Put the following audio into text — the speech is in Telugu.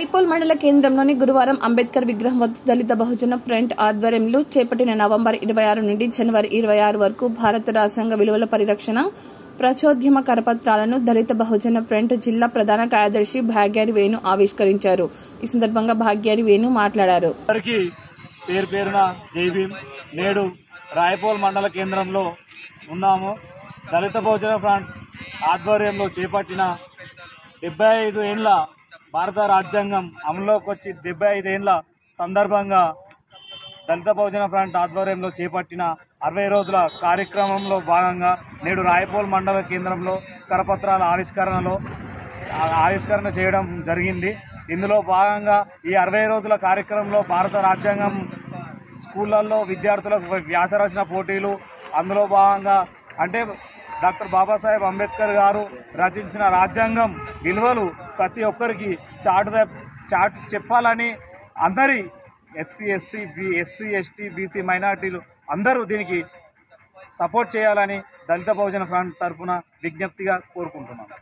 రాయపూల్ మండల కేంద్రంలోని గురువారం అంబేద్కర్ విగ్రహం వద్ద దళిత బహుజన ఫ్రంట్ ఆధ్వర్యంలో చేపట్టిన నవంబర్ 26 నుండి జనవరి 26 వరకు భారత రాజ్యాంగ విలువల పరిరక్షణ ప్రచోద్యమ కరపత్రాలను దళిత బహుజన ఫ్రంట్ జిల్లా ప్రధాన కార్యదర్శి భాగ్యారి వేణు ఆవిష్కరించారు. ఈ సందర్భంగా భాగ్యారి వేణు మాట్లాడారు. పేరు పేరున జై భీమ్. నేడు రాయపూల్ మండల కేంద్రంలో ఉన్నాము. దళిత బహుజన ఫ్రంట్ ఆధ్వర్యంలో చేపట్టిన 75 ఏళ్ల భారత రాజ్యాంగం అమలులోకి వచ్చి 75 ఏళ్ల సందర్భంగా దళిత బహుజన ఫ్రంట్ ఆధ్వర్యంలో చేపట్టిన 60 రోజుల కార్యక్రమంలో భాగంగా నేడు రాయపూల్ మండల కేంద్రంలో కరపత్రాల ఆవిష్కరణ చేయడం జరిగింది. ఇందులో భాగంగా ఈ 60 రోజుల కార్యక్రమంలో భారత రాజ్యాంగం స్కూళ్ళల్లో విద్యార్థులకు వ్యాసరచన పోటీలు, అందులో భాగంగా అంటే డాక్టర్ బాబాసాహెబ్ అంబేద్కర్ గారు రచించిన రాజ్యాంగం విలువలు ప్రతి ఒక్కరికి చాటు చెప్పాలని అందరి ఎస్సీ ఎస్టీ బీసీ మైనారిటీలు అందరూ దీనికి సపోర్ట్ చేయాలని దళిత బహుజన ఫ్రంట్ తరఫున విజ్ఞప్తిగా కోరుకుంటున్నాను.